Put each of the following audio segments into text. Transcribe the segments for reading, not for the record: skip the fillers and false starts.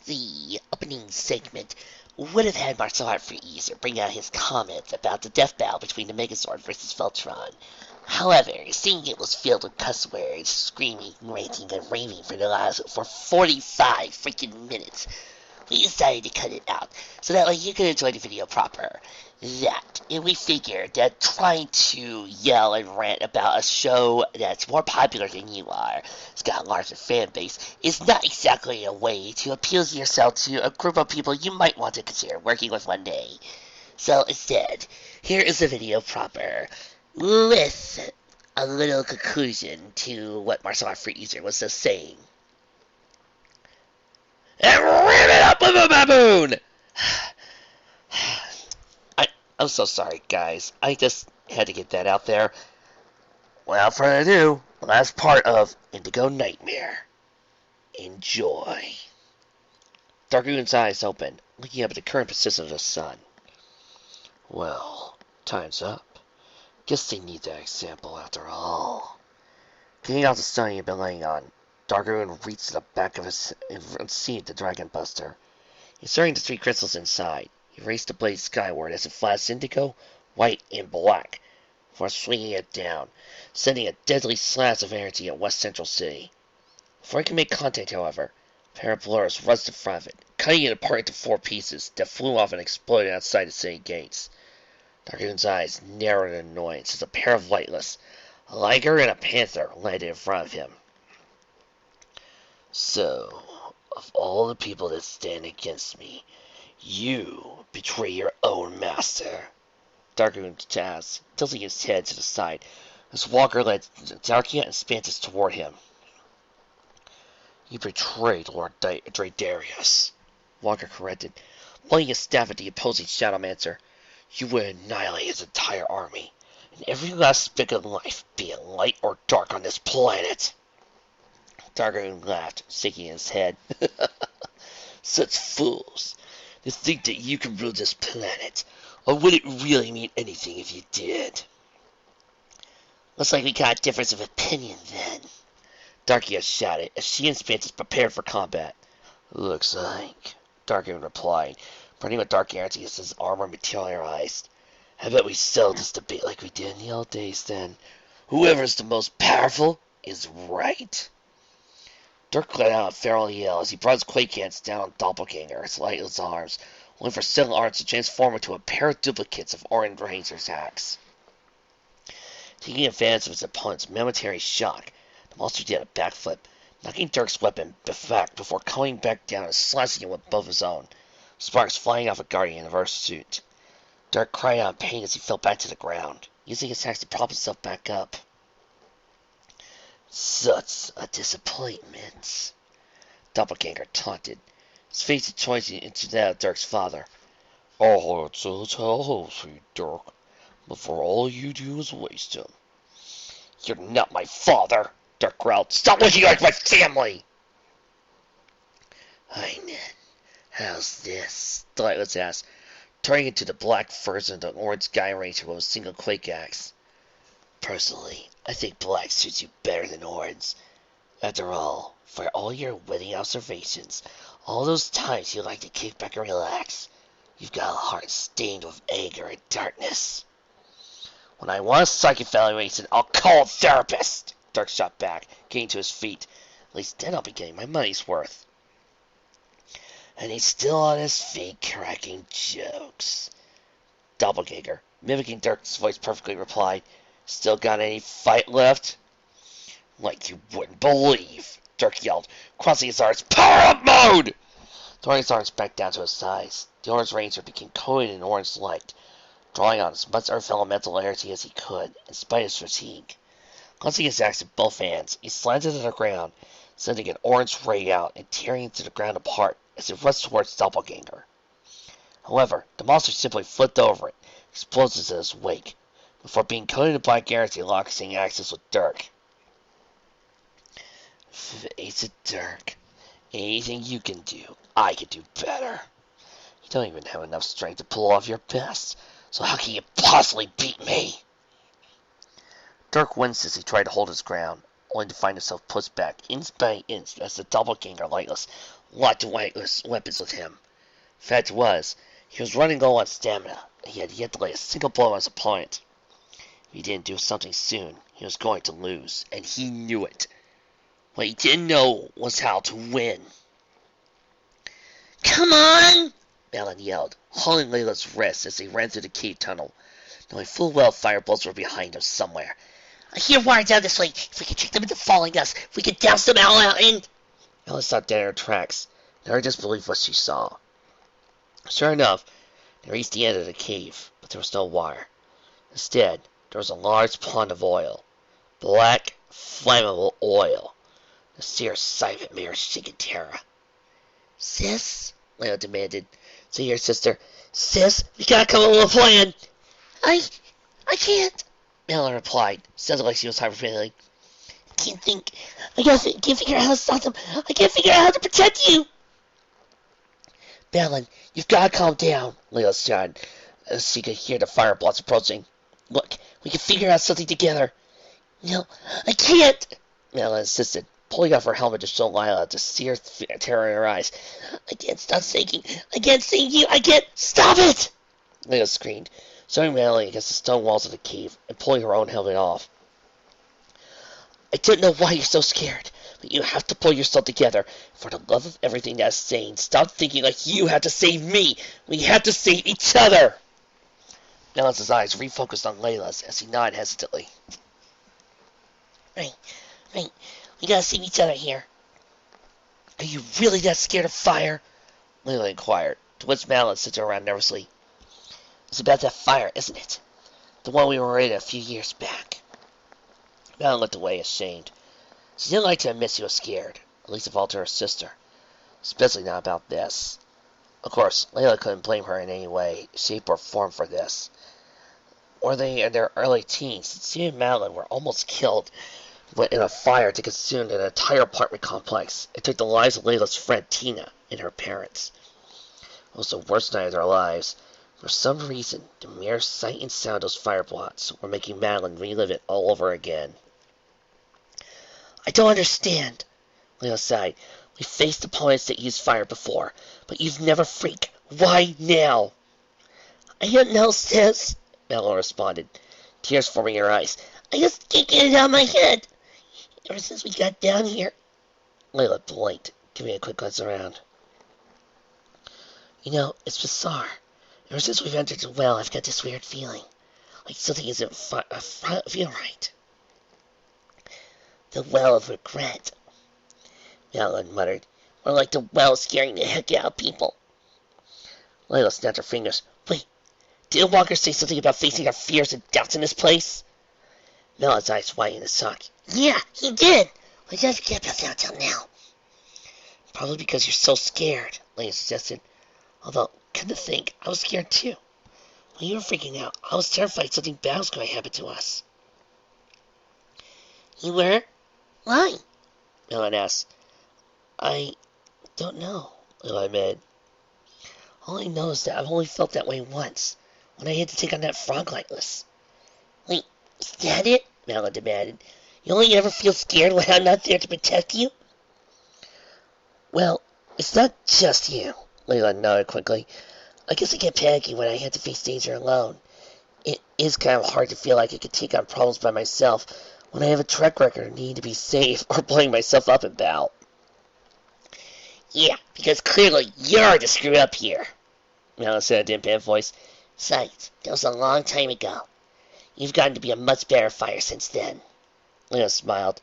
The opening segment would have had martial art for ease or bring out his comments about the death battle between the Megazord versus Voltron. However, seeing it was filled with cuss words, screaming, ranting, and raving for 45 freaking minutes, we decided to cut it out so that way you could enjoy the video proper. And we figured that trying to yell and rant about a show that's more popular than you are, it's got a larger fan base, is not exactly a way to appeal yourself to a group of people you might want to consider working with one day. So instead, here is the video proper, with a little conclusion to what Martial Art Freezer was just saying. And ram it up with a baboon! I'm so sorry, guys. I just had to get that out there. Without further ado, the last part of Indigo Nightmare. Enjoy. Dargoon's eyes open, looking up at the current position of the sun. Well, time's up. Guess they need that example after all. Getting out the stone he'd been laying on, Dargoon reached to the back of his and seized the Dragon Buster. Inserting the 3 crystals inside, he raised the blade skyward as it flashed indigo, white, and black, before swinging it down, sending a deadly slash of energy at West Central City. Before he could make contact, however, a pair of blurs rushed in front of it, cutting it apart into 4 pieces that flew off and exploded outside the city gates. Dargoon's eyes narrowed in annoyance as a pair of lightless, a liger and a panther, landed in front of him. So, of all the people that stand against me, you betray your own master, Dargoon asked, tilting his head to the side as Walker led Darkia and Spantis toward him. You betrayed Lord Dradarius, Walker corrected, pointing his staff at the opposing Shadowmancer. You would annihilate his entire army, and every last speck of life, be it light or dark on this planet. Dargoon laughed, shaking his head. Such fools. To think that you can rule this planet, or would it really mean anything if you did? Looks like we got a difference of opinion then, Darkia shouted as she and Spantis prepared for combat. Looks like, Dargoon replied, burning with dark energy as his armor materialized. I bet we settled this debate like we did in the old days then. Whoever's the most powerful is right. Dirk let out a feral yell as he brought his quake hands down on Doppelganger, his lightless arms, only for several arms to transform into a pair of duplicates of Orange Ranger's axe. Taking advantage of his opponent's momentary shock, the monster did a backflip, knocking Dirk's weapon back before coming back down and slashing it with both his own, sparks flying off a Guardian of Earth's suit. Dirk cried out in pain as he fell back to the ground, using his axe to prop himself back up. Such a disappointment, Doppelganger taunted, his face joining into that of Dirk's father. Oh, it's a tell you, Dirk, but for all you do is waste him. You're not my father, Dirk growled. Stop looking like my family! Hi, Ned. How's this? The lightless asked, turning into the black furs of the orange Gaia Ranger with a single quake axe. Personally, I think black suits you better than orange. After all, for all your witty observations, all those times you like to kick back and relax, you've got a heart stained with anger and darkness. When I want a psych evaluation, I'll call a therapist, Dirk shot back, getting to his feet. At least then I'll be getting my money's worth. And he's still on his feet cracking jokes. Doppelganger, mimicking Dirk's voice perfectly, replied, Still got any fight left? Like you wouldn't believe, Dirk yelled, crossing his arms. Power up mode! Throwing his arms back down to his sides, the Orange Ranger became coated in orange light, drawing on as much earth elemental energy as he could, in spite of his fatigue. Clutching his axe in both hands, he slanted to the ground, sending an orange ray out and tearing it to the ground apart as it rushed towards Doppelganger. However, the monster simply flipped over it, explosives in his wake, before being coated in black energy and locking axes with Dirk. Face it, Dirk. Anything you can do, I can do better. You don't even have enough strength to pull off your best, so how can you possibly beat me? Dirk winced as he tried to hold his ground, only to find himself pushed back inch by inch as the Doppelganger lightless lots of weapons with him. Fact was, he was running low on stamina, and he had yet to lay a single blow on his opponent. If he didn't do something soon, he was going to lose, and he knew it. What he didn't know was how to win. "Come on!" Malin yelled, hauling Layla's wrist as they ran through the cave tunnel, knowing full well firebolts were behind him somewhere. "I hear wire down this way. If we can trick them into following us, we can douse them all out and—" Ella stopped dead in her tracks, never disbelieved what she saw. Sure enough, they reached the end of the cave, but there was no wire. Instead, there was a large pond of oil. Black, flammable oil. The sheer sight of it made her shake in terror. "Sis?" Layla demanded. "So your sister, sis, we gotta come up with a plan." I can't," Malin replied, sounding like she was hyperventilating. "Can't think. I can't figure out how to stop them. I can't figure out how to protect you." "Malin, you've gotta calm down," Layla shouted, as she could hear the fire blocks approaching. "Look, we can figure out something together." "No, I can't," Malin insisted, pulling off her helmet to show Layla the sear terror in her eyes. "I can't stop thinking. I can't see you. I can't. Stop it!" Layla screamed, shoving Malin against the stone walls of the cave and pulling her own helmet off. "I don't know why you're so scared, but you have to pull yourself together. For the love of everything that's sane, stop thinking like you have to save me. We have to save each other." Malin's eyes refocused on Layla's as he nodded hesitantly. Right. We gotta save each other here." "Are you really that scared of fire?" Layla inquired, to which Malin sent around nervously. "It's about that fire, isn't it? The one we were in a few years back." Malin looked away, ashamed. She didn't like to admit she was scared, at least of all to her sister, especially not about this. Of course, Layla couldn't blame her in any way, shape, or form for this. Were they in their early teens, she and Malin were almost killed in a fire that consumed an entire apartment complex. It took the lives of Layla's friend Tina and her parents. It was the worst night of their lives. For some reason, the mere sight and sound of those fire plots were making Madeline relive it all over again. "I don't understand," Layla sighed. "We faced opponents that used fire before, but you've never freaked. Why now?" "I don't know, sis," Madeline responded, tears forming in her eyes. "I just can't get it out of my head. Ever since we got down here—" Layla blinked, giving a quick glance around. "You know, it's bizarre. Ever since we've entered the well, I've got this weird feeling. Like something isn't feel right." "The well of regret," Madeline muttered. "More like the well scaring the heck out of people." Layla snapped her fingers. "Wait, didn't Walker say something about facing our fears and doubts in this place?" Mela's eyes widened in shock. "Yeah, he did. Why did I forget about that until now?" "Probably because you're so scared," Layla suggested. "Although, come to think, I was scared too. When you were freaking out, I was terrified something bad was going to happen to us." "You were? Why?" Melon asked. "I don't know," Layla admitted. "All I know is that I've only felt that way once, when I had to take on that frog lightless." "Wait, is that it?" Malin demanded. "You only ever feel scared when I'm not there to protect you?" "Well, it's not just you," Layla nodded quickly. "I guess I get panicky when I have to face danger alone. It is kind of hard to feel like I can take on problems by myself when I have a track record of needing to be safe or blowing myself up about." "Yeah, because clearly you're the screw up here," Malin said in a deadpan voice. "Besides, that was a long time ago. You've gotten to be a much better fighter since then." Layla smiled.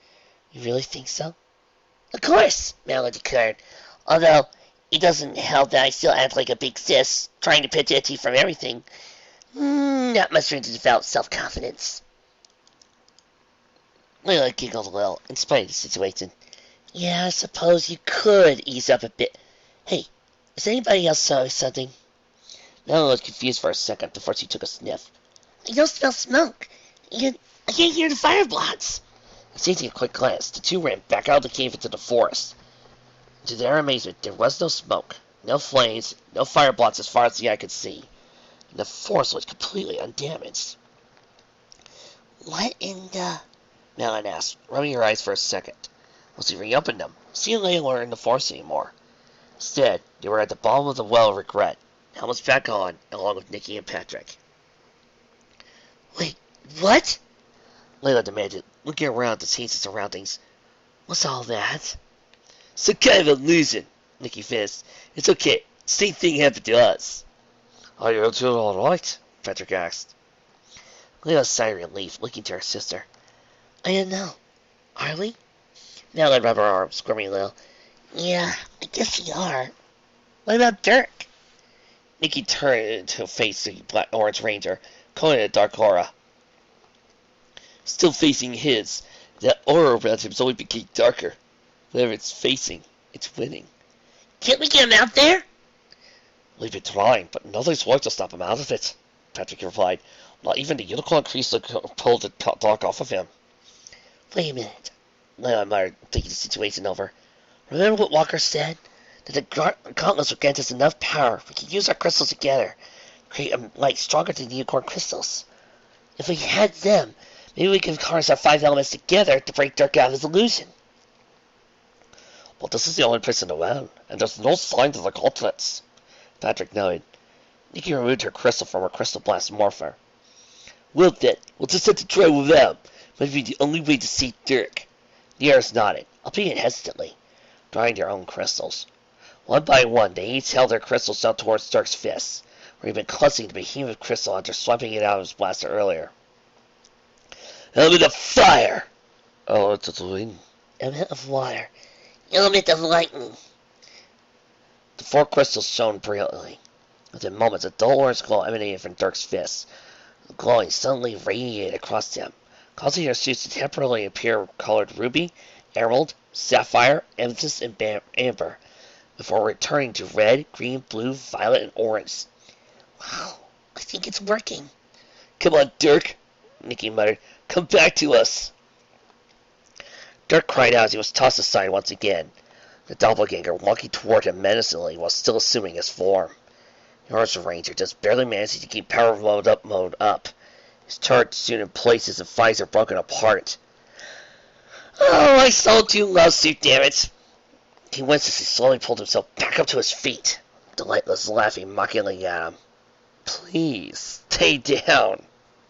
"You really think so?" "Of course," Malin declared. "Although, it doesn't help that I still act like a big sis, trying to protect you from everything. Not much room to develop self-confidence." Layla giggled a little, in spite of the situation. "Yeah, I suppose you could ease up a bit. Hey, is anybody else saw something?" Malin was confused for a second before she took a sniff. "I don't smell smoke. I can't hear the fire blocks." Exchanging a quick glance, the two ran back out of the cave into the forest. To their amazement, there was no smoke, no flames, no fire blocks as far as the eye could see, and the forest was completely undamaged. "What in the—" Malin asked, rubbing her eyes for a second. Once he reopened them, she and Layla weren't in the forest anymore. Instead, they were at the bottom of the well of regret, helmets back on, along with Nikki and Patrick. Wait, what? Layla demanded, looking around at the changing surroundings. What's all that? Some kind of illusion, Nikki finished. It's okay. Same thing happened to us. Are you two alright? Patrick asked. Layla sighed in relief, looking to her sister. I don't know. Are we? Malin rubbed her arm, squirming a little. Yeah, I guess we are. What about Dirk? Nikki turned to face the Black Orange Ranger, calling it a dark aura. Still facing his, that aura around him's only became darker. Whatever it's facing, it's winning. Can't we get him out there? We've been trying, but nothing's worked to stop him out of it, Patrick replied. Not even the unicorn creature pulled the dark off of him. Wait a minute, Layla muttered, thinking the situation over. Remember what Walker said? That the gauntlets would grant us enough power. We could use our crystals together. Create a light stronger than the unicorn crystals. If we had them, maybe we could harness our 5 elements together to break Dirk out of his illusion. Well, this is the only place in the world, and there's no signs of the gauntlets. Patrick nodded. Nikki removed her crystal from her crystal blast morpher. Well then, we'll just have to try with them. Might be the only way to see Dirk. The others nodded, albeit hesitantly, drawing their own crystals. One by one, they each held their crystals out towards Dirk's fists, where he'd been clutching the behemoth crystal after swiping it out of his blaster earlier. Element of fire! Element of wind. Element of water. Element of lightning. The 4 crystals shone brilliantly. Within moments, a dull orange glow emanated from Dirk's fists. The glowing suddenly radiated across them, causing their suits to temporarily appear colored ruby, emerald, sapphire, amethyst, and amber, before returning to red, green, blue, violet, and orange. Wow, I think it's working. Come on, Dirk, Nikki muttered. Come back to us. Dirk cried out as he was tossed aside once again, the doppelganger walking toward him menacingly while still assuming his form. The Orange Ranger just barely managed to keep power mode up. His turret soon in place as the fires are broken apart. Oh, I sold you lawsuit, damn it! He winced as he slowly pulled himself back up to his feet, Delightless laughing mockingly at him. Please, stay down,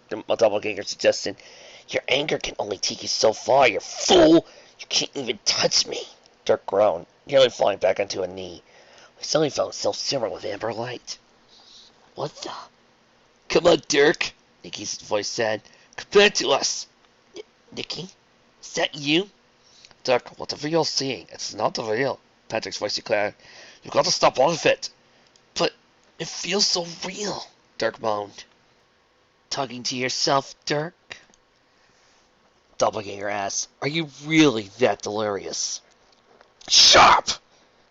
the doppelganger suggested. Your anger can only take you so far, you fool! You can't even touch me! Dirk groaned, nearly falling back onto a knee. He suddenly felt himself simmer with amber light. What the? Come on, Dirk, Nikki's voice said. Come back to us! Nikki? Is that you? Dirk, whatever you're seeing, it's not the real, Patrick's voice declared. You've got to stop all of it. But it feels so real, Dirk moaned. Talking to yourself, Dirk? Doppelganger asked, Are you really that delirious? Sharp!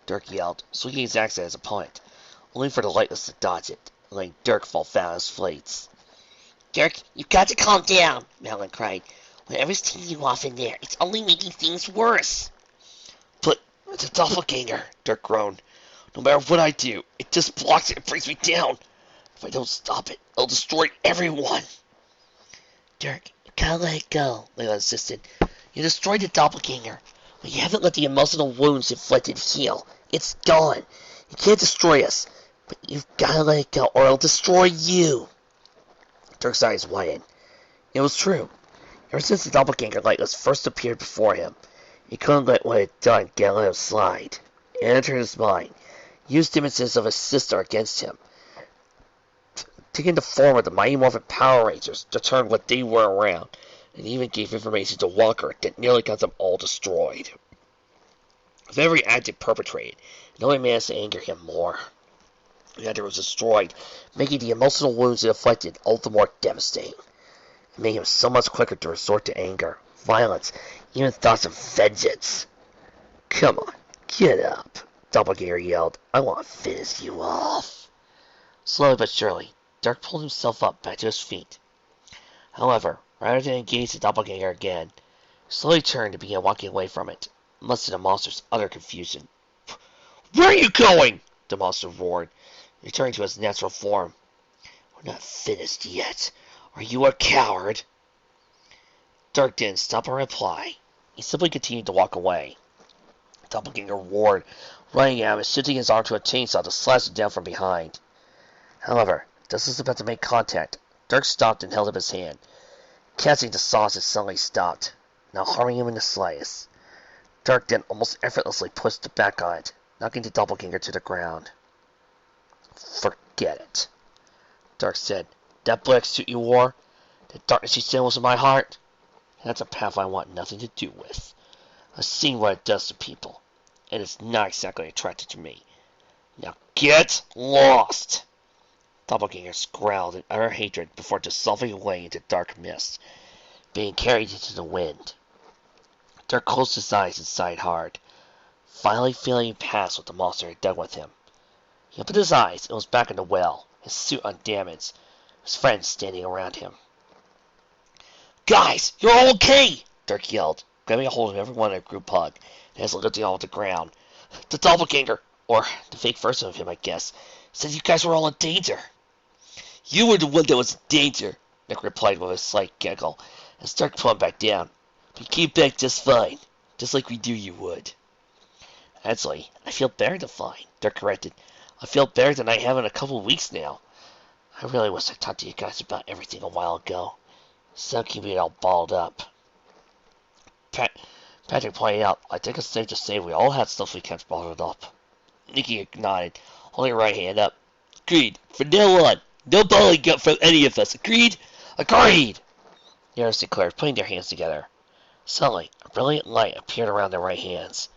Dirk yelled, swinging his axe at his opponent, only for the Lightless to dodge it, letting Dirk fall flat on his flates. Dirk, you've got to calm down, Malin cried. Whatever's taking you off in there, it's only making things worse. But it's a doppelganger, Dirk groaned. No matter what I do, it just blocks it and brings me down. If I don't stop it, it'll destroy everyone. Dirk, you gotta let it go, Layla insisted. You destroyed the doppelganger, but you haven't let the emotional wounds inflicted heal. It's gone. You can't destroy us, but you've gotta let it go, or it'll destroy you. Dirk's eyes widened. It was true. Ever since the doppelganger Lightless first appeared before him, he couldn't let what it had done get let him slide. It entered his mind, used images of his sister against him, taking the form of the Mighty Morphin Power Rangers to turn what they were around, and even gave information to Walker that nearly got them all destroyed. With every act it perpetrated, it only managed to anger him more. The other was destroyed, making the emotional wounds it inflicted all the more devastating. It made him so much quicker to resort to anger, violence, even thoughts of vengeance. Come on, get up, Doppelganger yelled. I want to finish you off. Slowly but surely, Dirk pulled himself up back to his feet. However, rather than engage the Doppelganger again, he slowly turned and began walking away from it, much to the monster's utter confusion. Where are you going? The monster roared, returning to his natural form. We're not finished yet. Are you a coward? Dirk didn't stop or reply. He simply continued to walk away. The doppelganger roared, running at him and shifting his arm to a chainsaw to slash it down from behind. However, just as about to make contact, Dirk stopped and held up his hand. Catching the saw as it suddenly stopped, not harming him in the slightest. Dirk then almost effortlessly pushed it back on it, knocking the doppelganger to the ground. Forget it, Dirk said. That black suit you wore, the darkness you said was in my heart, that's a path I want nothing to do with. I've seen what it does to people, and it's not exactly attractive to me. Now get lost! Doppelganger growled in utter hatred before dissolving away into dark mist, being carried into the wind. Dirk closed his eyes and sighed hard, finally feeling past what the monster had done with him. He opened his eyes and was back in the well, his suit undamaged, his friends standing around him. Guys, you're all okay! Dirk yelled, grabbing a hold of everyone in a group hug, and as lifting all to the ground. The doppelganger, or the fake version of him, I guess, said you guys were all in danger. You were the one that was in danger, Nick replied with a slight giggle, as Dirk put him back down. But you came back just fine, just like we knew you would. Actually, I feel better than fine, Dirk corrected. I feel better than I have in a couple of weeks now. I really wish I talked to you guys about everything a while ago. So keeping it all balled up. Patrick pointed out, I think it's safe to say we all had stuff we kept bottled up. Nicky nodded, holding her right hand up. Agreed. From now on, no bottling up from any of us. Agreed? Agreed! The others declared, putting their hands together. Suddenly, a brilliant light appeared around their right hands.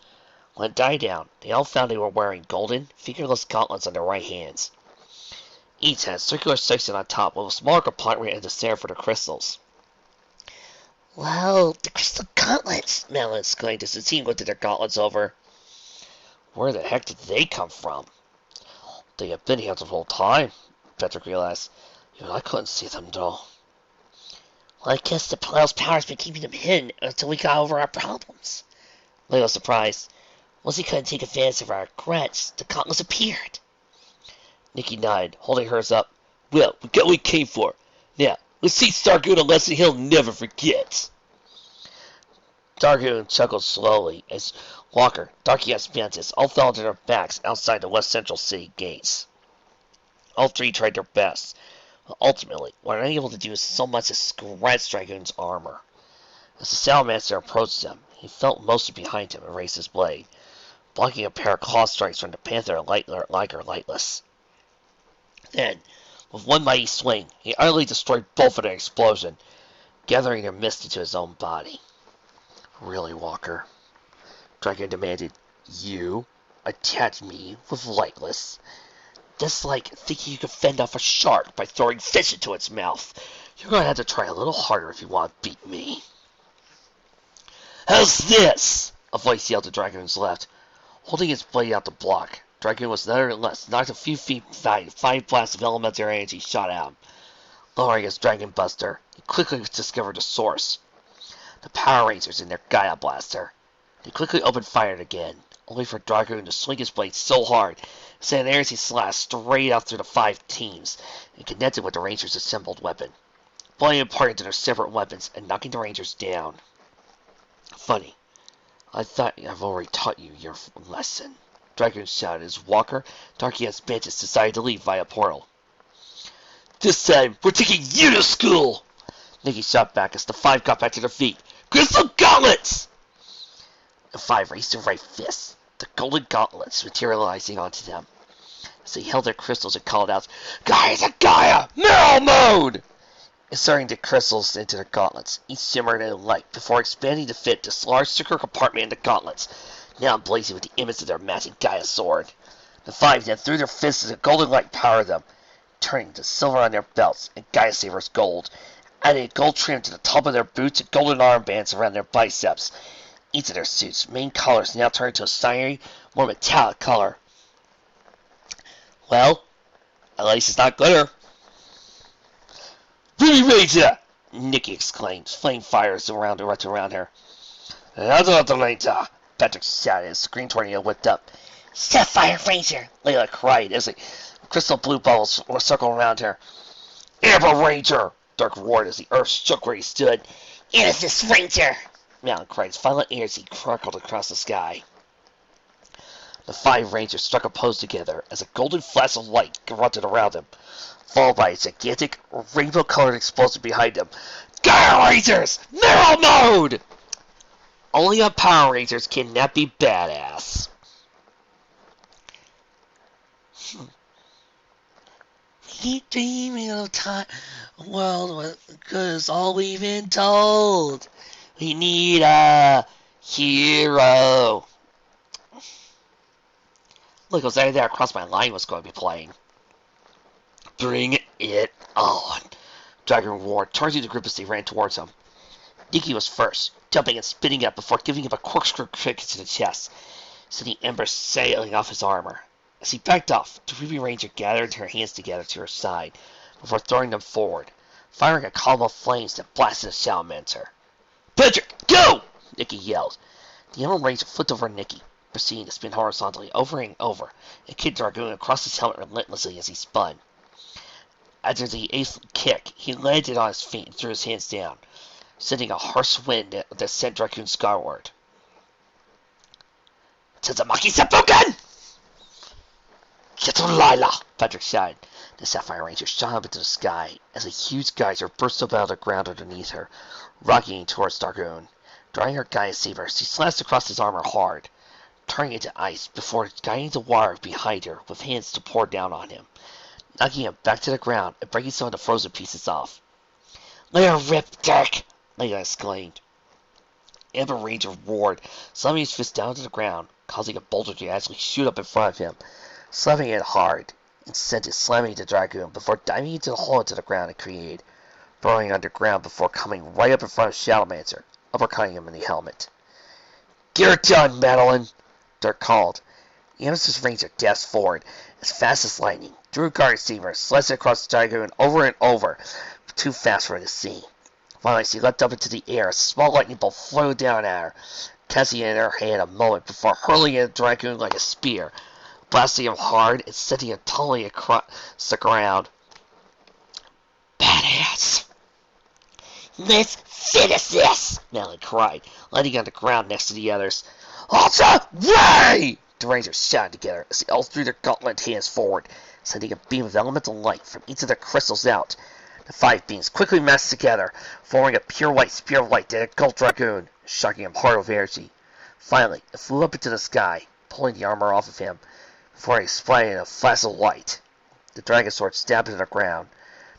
When it died down, they all found they were wearing golden, figureless gauntlets on their right hands. Each had a circular section on top with a smaller compartment in the center for the crystals. Wow, the crystal gauntlets! Madeline exclaimed as the team looked at their gauntlets over. Where the heck did they come from? They have been here the whole time, Patrick realized. Even I couldn't see them, though. Well, I guess the Pale's power's been keeping them hidden until we got over our problems. Layla was surprised. Once he couldn't take advantage of our regrets, the gauntlets appeared. Nicky nodded, holding hers up. Well, we got what we came for. Now, let's teach Stargoon a lesson he'll never forget. Stargoon chuckled slowly as Walker, Darky, and Mantis all fell onto their backs outside the West Central City gates. All three tried their best, but ultimately were unable to do so much as scratch Dragoon's armor. As the Salamander approached them, he felt Moser behind him and raised his blade, blocking a pair of claw strikes from the Panther Liger Lightless. Then, with one mighty swing, he utterly destroyed both in an explosion, gathering their mist into his own body. Really, Walker? Dragon demanded. You attacked me with Lightless? That's like thinking you could fend off a shark by throwing fish into its mouth. You're going to have to try a little harder if you want to beat me. How's this? A voice yelled to Dragoon's left. Holding his blade out to block, Dragoon was nevertheless knocked a few feet behind. 5 blasts of elemental energy shot at him. Lowering his Dragon Buster, he quickly discovered the source. The Power Rangers in their Gaia blaster. They quickly opened fire again, only for Dragoon to swing his blade so hard, send an energy slash straight out through the 5 teams, and connected with the Rangers' assembled weapon, blowing them apart into their separate weapons and knocking the Rangers down. Funny. I thought I've already taught you your lesson, Dragoon shouted as Walker, Darky, and Mantis decided to leave via portal. This time, we're taking you to school! Nicky shot back as the 5 got back to their feet. Crystal Gauntlets! The 5 raised their right fists, the golden gauntlets materializing onto them. As they held their crystals and called out, Gaia's a Gaia! Mirror mode! Inserting the crystals into their gauntlets, each shimmering in light before expanding to fit this large circular compartment in the gauntlets, now blazing with the image of their matching Gaia sword. The 5 then threw their fists as the golden light powered them, turning to silver on their belts and Gaia Saber's gold, adding gold trim to the top of their boots and golden armbands around their biceps. Each of their suits' main colors now turned to a shiny, more metallic color. Well, at least it's not glitter. Ruby Ranger! Nicky exclaimed, flame fires around her. Another Ranger! Patrick shouted as the green tornado whipped up. Sapphire Ranger! Layla cried as the crystal blue bubbles circled around her. Amber Ranger! Dirk roared as the earth shook where he stood. Amethyst Ranger! Mountain cried as violent energy crackled across the sky. The 5 Rangers struck a pose together as a golden flash of light erupted around them, followed by a gigantic, rainbow-colored explosion behind them. Gaia Rangers! Mirror Mode! Only on Power Rangers can that be badass. Keep dreaming of time, a world where good is all we've been told. We need a hero. Look, it was right there across my line was going to be playing. Bring it on. Dragon roared, turning to the group as they ran towards him. Nikki was first, jumping and spinning up before giving him a corkscrew kick to the chest, sending embers sailing off his armor. As he backed off, the Ruby Ranger gathered her hands together to her side before throwing them forward, firing a column of flames that blasted the Salamander. Patrick, go! Nikki yelled. The Emerald Ranger flipped over Nikki, proceeding to spin horizontally over and over, and kicked Dragoon across his helmet relentlessly as he spun. After the 8th kick, he landed on his feet and threw his hands down, sending a harsh wind that sent Dragoon skyward. Tazamaki Seppuku! Lila! Patrick shouted. The Sapphire Ranger shot up into the sky as a huge geyser burst up out of the ground underneath her, rocketing towards Dragoon. Drawing her Gaia saber, she slashed across his armor hard, turning it to ice before guiding the water behind her with hands to pour down on him, knocking him back to the ground and breaking some of the frozen pieces off. Let her rip, Dirk! Leia exclaimed. Amber Ranger roared, slamming his fist down to the ground, causing a boulder to actually shoot up in front of him, slapping it hard, and sent it slamming to Dragoon before diving into the hole into the ground it created, burrowing underground before coming right up in front of Shadowmancer, uppercutting him in the helmet. Get her done, Madeline! Dirk called. The Amethyst Ranger dashed forward, as fast as lightning, drew a guard receiver, slashed it across Dragoon over and over, too fast for her to see. Finally, she leapt up into the air, a small lightning bolt flew down at her, catching it in her hand a moment before hurling it at Dragoon like a spear, blasting him hard and sending him tumbling across the ground. Badass! Let's finish this! Madeline cried, landing on the ground next to the others. Ultra Ray! The Rangers shouted together as they all threw their gauntlet hands forward, sending a beam of elemental light from each of their crystals out. The 5 beams quickly massed together, forming a pure white spear of light that engulfed Dragoon, shocking him hard with energy. Finally, it flew up into the sky, pulling the armor off of him, before he exploded in a flash of light. The dragon sword stabbed into the ground,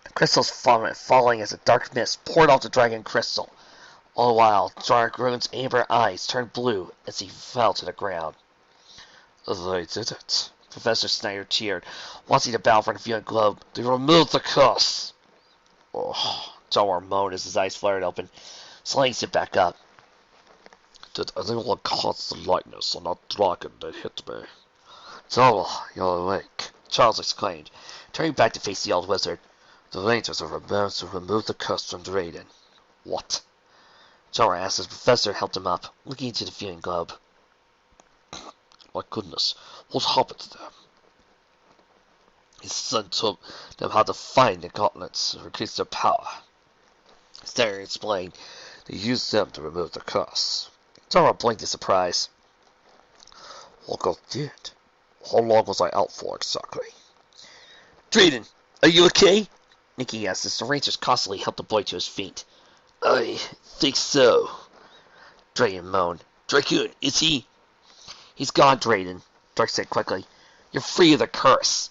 the crystals falling as a dark mist poured off the dragon crystal. All the while, Dragoon's amber eyes turned blue as he fell to the ground. They did it. Professor Snyder cheered, watching the battle from the viewing globe. They removed the curse. Oh, Jalwar moaned as his eyes flared open. Slowly sit back up. Did anyone cast the likeness on that dragon that hit me? Jalwar, you're awake, Charles exclaimed, turning back to face the old wizard. The Rangers have managed to remove the curse from Drayden. What? Jalwar asked as the professor helped him up, looking into the viewing globe. My goodness, what happened to them? His son told them how to find the gauntlets and increase their power. Snyder explained they used them to remove the curse. Jalwar blinked in surprise. What God did? How long was I out for exactly? Drayden, are you okay? Nikki asked as the Rangers constantly helped the boy to his feet. I think so. Drayden moaned. Dragoon, is he? He's gone, Drayden, Dirk said quickly. You're free of the curse.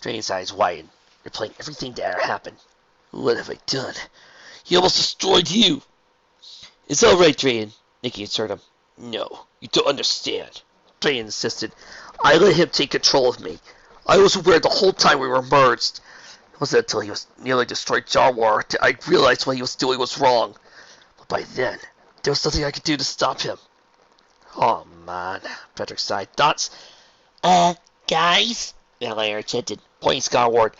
Drayden's eyes widened, replaying everything that had happened. What have I done? He almost destroyed you. It's all right, Drayden, Nikki assured him. No, you don't understand, Drayden insisted. I let him take control of me. I was aware the whole time we were merged. It wasn't until he was nearly destroyed Jalwar that I realized what he was doing was wrong. But by then, there was nothing I could do to stop him. Oh, man, Patrick sighed. Thoughts? Guys? Malayer chanted, pointing skyward.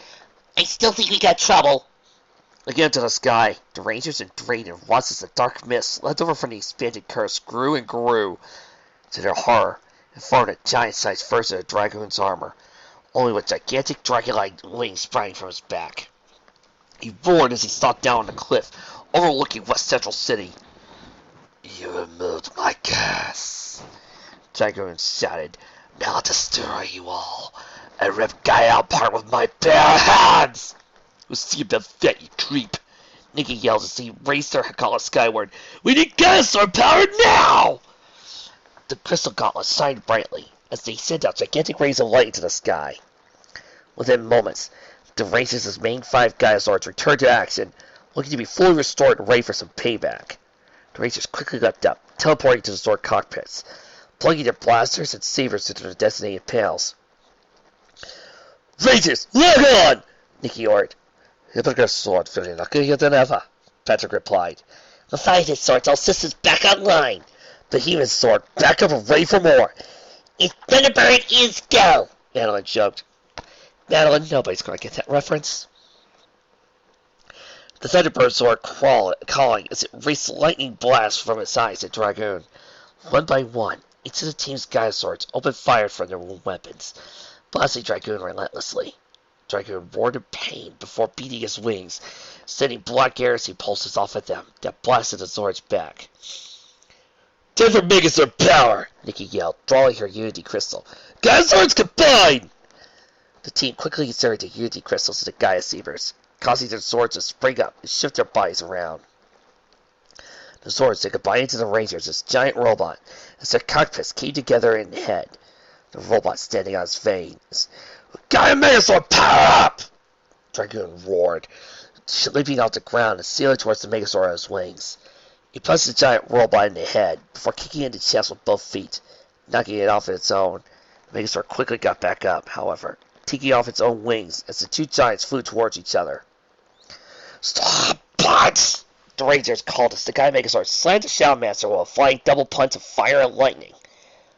I still think we got trouble. Looking into the sky, the Rangers and Drayden watched as the dark mist left over from the expanded curse grew and grew. To their horror, it formed a giant-sized version of Dragoon's armor, only with gigantic dragon-like wings sprouting from his back. He roared as he stalked down on the cliff, overlooking West Central City. You removed my curse, Dragoon shouted, Now I'll destroy you all. I rip Gaia apart with my bare hands! We'll see about that, you creep. Nikki yells as he raised her gauntlet skyward. We need Gaia sword power now! The crystal gauntlet shined brightly as they sent out gigantic rays of light into the sky. Within moments, the Rangers' main 5 Gaia swords returned to action, looking to be fully restored and ready for some payback. The Rangers quickly leapt up, teleporting to the sword cockpits, plugging their blasters and sabers into their designated panels. Rangers, lock on! Nikki ordered. "You better get a sword feeling luckier than ever," Patrick replied. "The fighting swords, all systems back online. Behemoth sword, back up and ready for more." "It's Thunderbird is go!" Madeline joked. Madeline, nobody's going to get that reference. The Thunderbird sword calling as it raced lightning blasts from its eyes at Dragoon. One by one, each of the team's Gaia swords opened fire from their weapons, blasting Dragoon relentlessly. Dragoon roared in pain before beating his wings, sending black Garrison pulses off at them that blasted the swords back. "Time for Megazord power!" Nikki yelled, drawing her Unity Crystal. "Gaia swords combine!" The team quickly inserted the Unity Crystals into Gaia Sabers, causing their swords to spring up and shift their bodies around. The swords then combined into the Rangers as giant robot as their cockpits came together in the head, the robot standing on its veins. "Gaia Megazord, power up!" Dragoon roared, leaping off the ground and sailing towards the Megazord on his wings. He punched the giant robot in the head before kicking it in the chest with both feet, knocking it off its own. The Megazord quickly got back up, however, taking off its own wings as the two giants flew towards each other. "Stop, bots!" the Rangers called as the Gaia Megazord slammed the Shadow Master with a flying double punch of fire and lightning.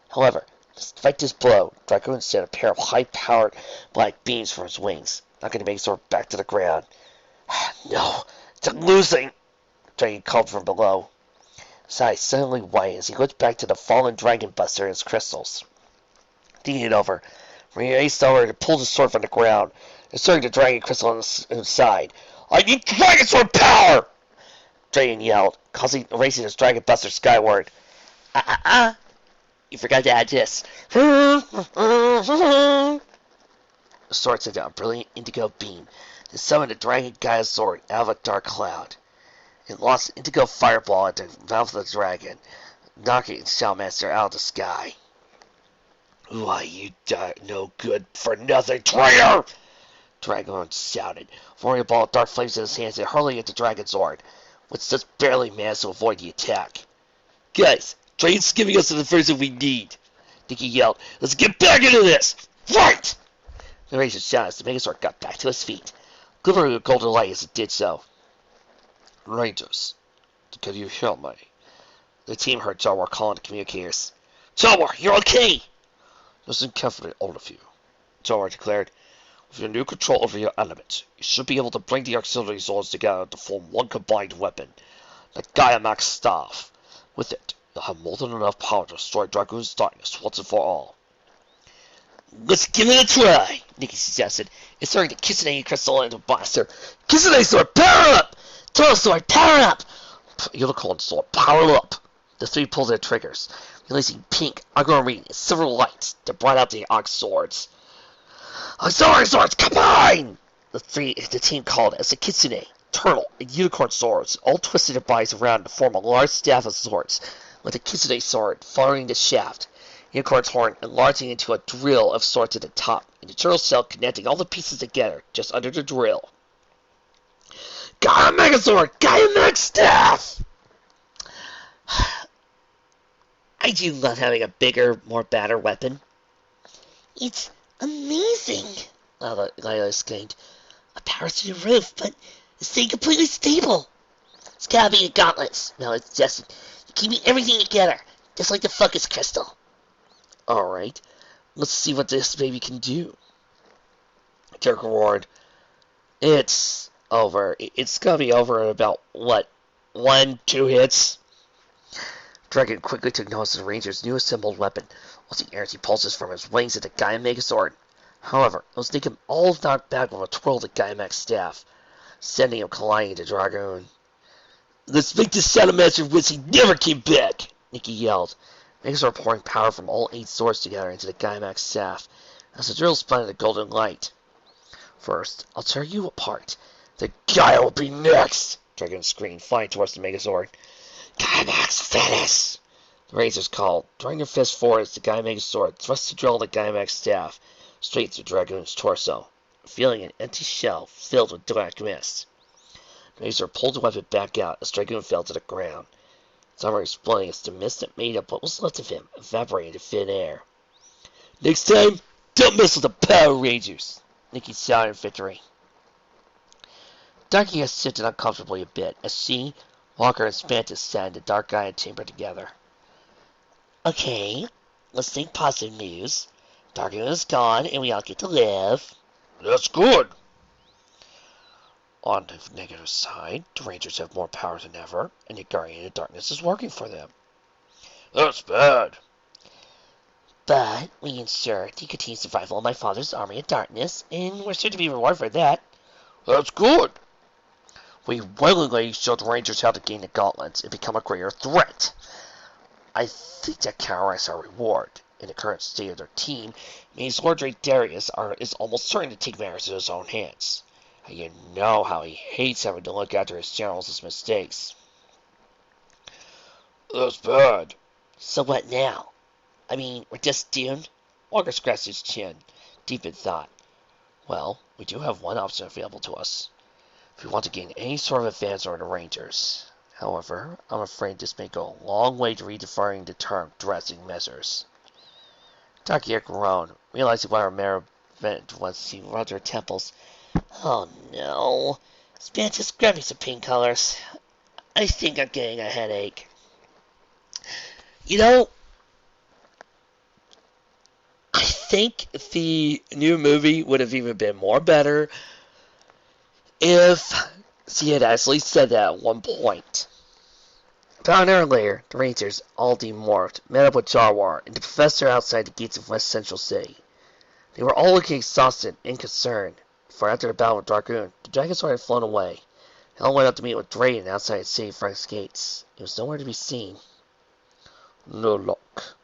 However, despite this blow, Dragoon sent a pair of high-powered black beams from his wings, knocking the Megazord back to the ground. "No, they're losing!" Dragon called from below. His eyes suddenly widened as he looked back to the fallen Dragon Buster and his crystals. Thinking it over, he raced over and pulled his sword from the ground, inserting the Dragon Crystal inside. "I need Dragon Sword power!" Dragon yelled, racing his Dragon Buster skyward. You forgot to add this. The sword sent out a brilliant indigo beam that summoned a Dragon Gaia sword out of a dark cloud. It launched an indigo fireball at the mouth of the dragon, knocking the Shadow Master out of the sky. "Why, you no good for nothing traitor!" Dragon shouted, throwing a ball of dark flames in his hands and hurling at the Dragon Sword, which just barely managed to avoid the attack. "Guys, Dragon's giving us the information we need!" Nikki yelled. "Let's get back into this! Fight!" The Razor shouted as the Megazord got back to his feet, glimmering with golden light as it did so. "Rangers, can you hear me?" The team heard Jawar calling the communicators. "Jawar, you're okay!" "Listen carefully, all of you," Jawar declared. "With your new control over your element, you should be able to bring the auxiliary swords together to form one combined weapon, the Gaia Max Staff. With it, you'll have more than enough power to destroy Dragoon's darkness once and for all." "Let's give it a try," Nikki suggested, inserting the Kisune crystal into the blaster. "Kisune sword, power up! Turtle sword, power up! Unicorn sword, power up!" The three pulled their triggers, releasing pink, aquamarine, and silver lights that brought out the Ox swords. "Auxiliary swords, combine!" The team called as the Kitsune, Turtle, and Unicorn swords all twisted their bodies around to form a large staff of swords, with the Kitsune sword following the shaft, Unicorn's horn enlarging into a drill of swords at the top, and the turtle shell connecting all the pieces together just under the drill. "Gaia Megazord! Gaia Max Staff!" I do love having a bigger, more badder weapon. "It's amazing," Lila exclaimed. "A power through the roof, but it's staying completely stable." "It's gotta be the gauntlets," Mel suggested. "You're keeping everything together, just like the focus crystal." "Alright, let's see what this baby can do." Dirk roared. "It's over. It's gonna be over in about, 1-2 hits?" Dragon quickly took notice of the Ranger's new assembled weapon, launching energy pulses from his wings at the Gaia Megazord. However, it was taking all knocked back with a twirl of the Gaia Max Staff, sending him colliding into Dragoon. "Let's make this Shadow Master wish he never came back!" Nikki yelled. Megazords are pouring power from all 8 swords together into the Gaiax staff as the drill spun in the golden light. First, I'll tear you apart. The Gaia will be next! Dragon screamed, flying towards the Megazord. Gaiax, finish! The Razors called, drawing their fist forward as the Gaia Megazord thrust the drill of the Gaiax staff straight through Dragoon's torso, revealing an empty shell filled with black mist. The Razor pulled the weapon back out as Dragoon fell to the ground, his armor exploding as the mist that made up what was left of him evaporated into thin air. Next time, don't mess with the Power Rangers! Nikki shouted in victory. Darky has shifted uncomfortably a bit as she, Walker, and Spantis sat in the dark Gaia chamber together. Okay, let's think positive news. Dargoon is gone and we all get to live. That's good! On the negative side, the Rangers have more power than ever, and the Guardian of Darkness is working for them. That's bad. But we ensured the continued survival of my father's army of darkness, and we're soon to be rewarded for that. That's good. We willingly showed the Rangers how to gain the gauntlets and become a greater threat. I think that counteracts our reward. In the current state of their team, means Lord Darius is almost certain to take matters in his own hands. And you know how he hates having to look after his generals' mistakes. That's bad. So what now? I mean, we're just doomed? Walker scratched his chin, deep in thought. Well, we do have one option available to us, if we want to gain any sort of advance over the Rangers. However, I'm afraid this may go a long way to redefining the term drastic measures. Darky groaned, realizing what our mayor meant once he rubbed her temples. Oh no. Spantis, grab me some pink colors. I think I'm getting a headache. You know, I think the new movie would have even been more better if she had actually said that at one point. About an hour later, the Rangers, all demorphed, met up with Jarwar and the professor outside the gates of West Central City. They were all looking exhausted and concerned, for after the battle with Dragoon, the Dragonzord had flown away. They all went up to meet with Drayden outside the city front's gates. It was nowhere to be seen. No luck.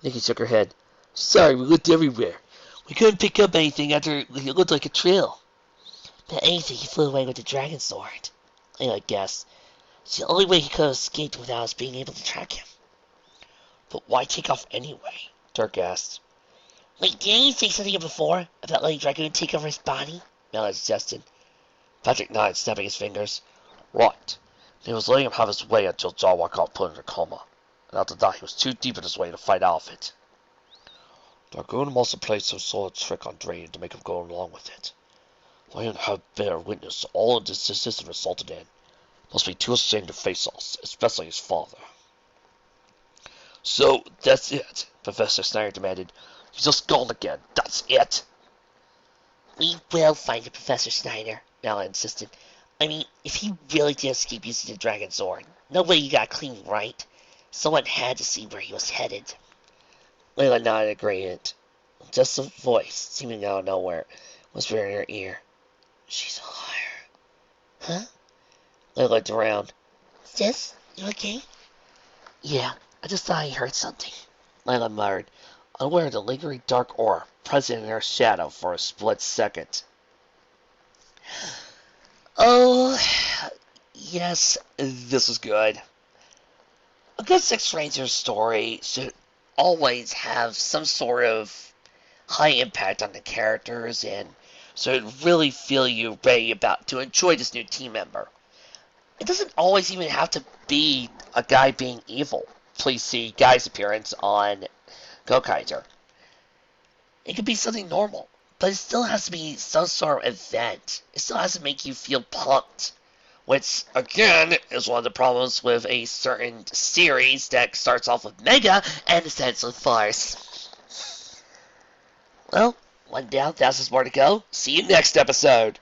Nikki shook her head. Sorry, we looked everywhere. We couldn't pick up anything after it looked like a trail. But anything, he flew away with the dragon sword. I guess. It's the only way he could have escaped without us being able to track him. But why take off anyway? Dirk asked. Wait, didn't you say something before about letting Dragoon take over his body? Mallet suggested. Patrick nodded, snapping his fingers. Right. He was letting him have his way until Jawa got put in a coma. And after that, he was too deep in his way to fight out of it. Dragoon must have played some sort of trick on Drayden to make him go along with it. Lion had been a witness to all of this system resulted in. Must be too ashamed to face us, especially his father. So, that's it, Professor Snyder demanded. He's just gone again, that's it. We will find the Professor Snyder, Nala insisted. I mean, if he really did escape using the Dragon Sword, no way you got clean, right? Someone had to see where he was headed. Layla nodded agreement. Just a voice, seeming out of nowhere, whispered in her ear. She's a liar. Huh? Layla looked around. Sis, you okay? Yeah, I just thought I heard something. Layla muttered, unaware of the lingering dark aura present in her shadow for a split second. Oh, yes, this is good. A good Six Rangers story should always have some sort of high impact on the characters, and so it really feel you ready about to enjoy this new team member. It doesn't always even have to be a guy being evil. Please see Guy's appearance on Gokaiser. It could be something normal, but it still has to be some sort of event. It still has to make you feel pumped. Which, again, is one of the problems with a certain series that starts off with Mega and ends with Farce. Well, one down, thousands more to go. See you next episode.